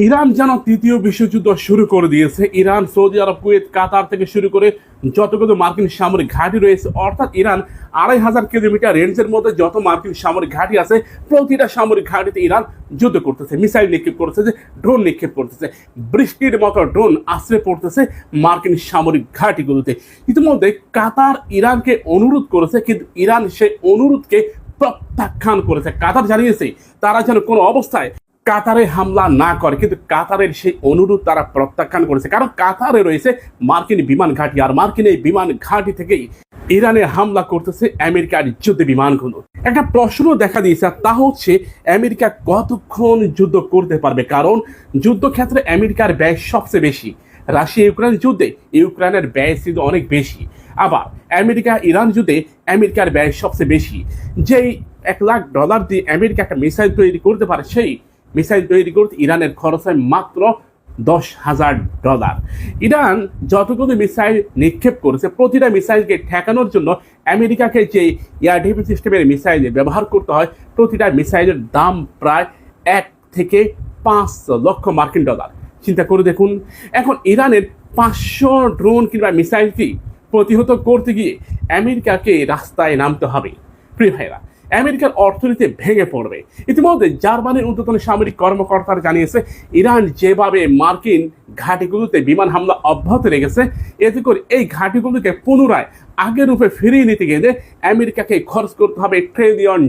Iran যেন তৃতীয় বিশ্বযুদ্ধ শুরু করে দিয়েছে। ইরান, সৌদি আরব, কুয়েত, কাতার থেকে শুরু করে যতগুলো মার্কিন সামরিক ঘাঁটি রয়েছে, অর্থাৎ ইরান 2500 কিলোমিটার রেঞ্জের মধ্যে যত মার্কিন সামরিক ঘাঁটি আছে, প্রতিটা সামরিক ঘাঁটিতে ইরান যুদ্ধ করতেছে, মিসাইল নিক্ষেপ করতেছে, ড্রোন নিক্ষেপ করতেছে, বৃষ্টির মতো ড্রোন আশ্রে পড়তেছে মার্কিন সামরিক ঘাঁটিগুলোতে। ইতিমধ্যে কাতার ইরানকে অনুরোধ করেছে, কিন্তু ইরান সেই অনুরোধকে প্রত্যাখ্যান করেছে। কাতার জানিয়েছে তারা যেন কোনো অবস্থায় কাতারে হামলা না করে, কিন্তু কাতারের সেই অনুরোধ তারা প্রত্যাখ্যান করেছে, কারণ কাতারে রয়েছে মার্কিন বিমান ঘাঁটি, আর মার্কিন এই বিমান ঘাঁটি থেকেই ইরানে হামলা করতেছে আমেরিকার যুদ্ধ বিমানগুলো। একটা প্রশ্ন দেখা দিয়েছে, তা হচ্ছে আমেরিকা কতক্ষণ যুদ্ধ করতে পারবে, কারণ যুদ্ধক্ষেত্রে আমেরিকার ব্যয় সবচেয়ে বেশি। রাশিয়া ইউক্রেন যুদ্ধে ইউক্রেনের ব্যয় ছিল অনেক বেশি, আবার আমেরিকা ইরান যুদ্ধে আমেরিকার ব্যয় সবচেয়ে বেশি। যেই $1,00,000 দিয়ে আমেরিকা একটা মিসাইল তৈরি করতে পারে, সেই মিসাইল তৈরি করতে ইরানের খরচ হয় মাত্র $10,000। ইরান যতগুলো মিসাইল নিক্ষেপ করেছে, প্রতিটা মিসাইলকে ঠেকানোর জন্য আমেরিকাকে যে এয়ার ডিফেন্স সিস্টেমের মিসাইল ব্যবহার করতে হয়, প্রতিটা মিসাইলের দাম প্রায় 1 থেকে 5 লক্ষ মার্কিন ডলার। চিন্তা করে দেখুন, এখন ইরানের 500 ড্রোন কিংবা মিসাইলকে প্রতিহত করতে গিয়ে আমেরিকাকে রাস্তায় নামতে হবে। প্রিয় ভাইরা, আমেরিকার অর্থনীতি ভেঙে পড়বে। ইতিমধ্যে জার্মানির ঊর্ধ্বতন সামরিক কর্মকর্তারা জানিয়েছে, ইরান যেভাবে মার্কিন ঘাঁটিগুলোতে বিমান হামলা অব্যাহত রেখেছে, এতে করে এই ঘাঁটিগুলোকে পুনরায় আগের রূপে ফিরিয়ে নিতে গেলে আমেরিকাকে খরচ করতে হবে $1 ট্রিলিয়ন।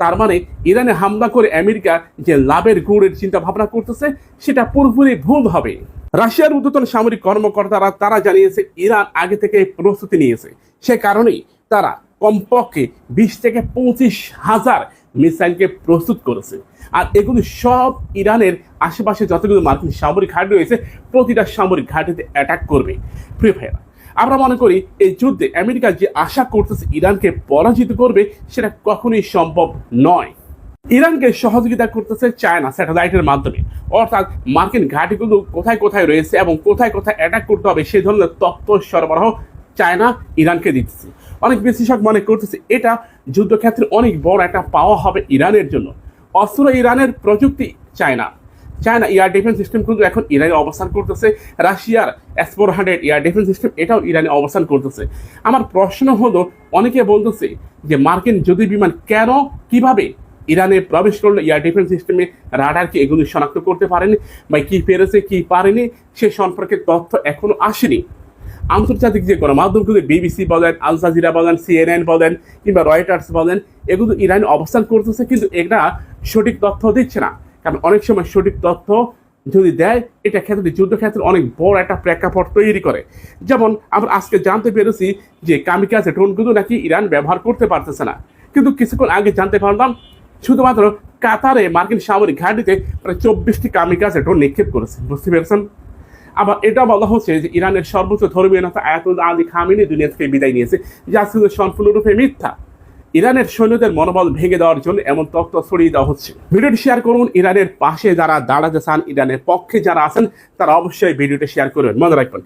তার মানে ইরানে হামলা করে আমেরিকা যে লাভের গুড়ের চিন্তা ভাবনা করতেছে, সেটা পুরোপুরি ভুল হবে। রাশিয়ার ঊর্ধ্বতন সামরিক কর্মকর্তারা তারা জানিয়েছে, ইরান আগে থেকে প্রস্তুতি নিয়েছে, সে কারণেই তারা কমপক্ষে 20 থেকে 25,000 মিসাইলকে প্রস্তুত করেছে। আর এগুলি সব ইরানের আশেপাশে যতগুলো মার্কিন সামরিক ঘাঁটি রয়েছে, প্রতিটা সামরিক ঘাঁটিতে অ্যাটাক করবে। প্রিয় ভাইয়েরা, আমরা মনে করি এই যুদ্ধে আমেরিকা যে আশা করতেছে ইরানকে পরাজিত করবে, সেটা কখনোই সম্ভব নয়। ইরানকে সহযোগিতা করতেছে চায়না স্যাটেলাইটের মাধ্যমে, অর্থাৎ মার্কিন ঘাঁটিগুলো কোথায় কোথায় রয়েছে এবং কোথায় কোথায় অ্যাটাক করতে হবে সেই ধরনের তথ্য সরবরাহ চায়না ইরানকে দিচ্ছে। অনেক বিশ্লেষক মনে করতেছে এটা যুদ্ধক্ষেত্রে অনেক বড় একটা পাওয়া হবে ইরানের জন্য। অস্ত্র ইরানের, প্রযুক্তি China. China air defence system কিন্তু এখন ইরানে অবস্থান করতেছে। রাশিয়ার S-400 এয়ার ডিফেন্স সিস্টেম এটাও ইরানে অবস্থান করতেছে। আমার প্রশ্ন হলো, অনেকে বলতেছে যে মার্কিন যুদ্ধ বিমান কেন কিভাবে ইরানে প্রবেশ করলো, এয়ার ডিফেন্স সিস্টেমে রাডার কি এগুলি শনাক্ত করতে পারেনি, বা কি পেরেছে কি পারেনি সে সম্পর্কে তথ্য এখনো আসেনি। আন্তর্জাতিক যে গণমাধ্যমগুলো, BBC বলেন, আল জাজিরা বলেন, CNN বলেন কিংবা রয়টার্স বলেন, এগুলো ইরানে অবস্থান করতেছে, কিন্তু এটা সঠিক তথ্য দিচ্ছে না। কারণ অনেক সময় সঠিক তথ্য যদি দেয়, এটা ক্ষেত্রে যুদ্ধক্ষেত্রে অনেক বড় একটা প্রেক্ষাপট তৈরি করে। যেমন আমরা আজকে জানতে পেরেছি যে কামিকাজে ড্রোনগুলো নাকি ইরান ব্যবহার করতে পারতেছে না, কিন্তু কিছুক্ষণ আগে জানতে পারলাম শুধুমাত্র কাতারে মার্কিন সামরিক ঘাঁটিতে প্রায় 24টি কামিকাজে ড্রোন নিক্ষেপ করেছে। বুঝতে পেরেছেন? আবার এটা বলা হচ্ছে যে ইরানের সর্বোচ্চ ধর্মীয় নেতা আয়াতুল্লাহ আলী খামেনি দুনিয়া থেকে বিদায় নিয়েছে, যা ছিল সম্পূর্ণরূপে মিথ্যা। ইরানের সৈন্যদের মনোবল ভেঙে দেওয়ার জন্য এমন তথ্য ছড়িয়ে দেওয়া হচ্ছে। ভিডিওটি শেয়ার করুন। ইরানের পাশে যারা দাঁড়াতে চান, ইরানের পক্ষে যারা আছেন, তারা অবশ্যই ভিডিওটি শেয়ার করবেন। মনে রাখবেন।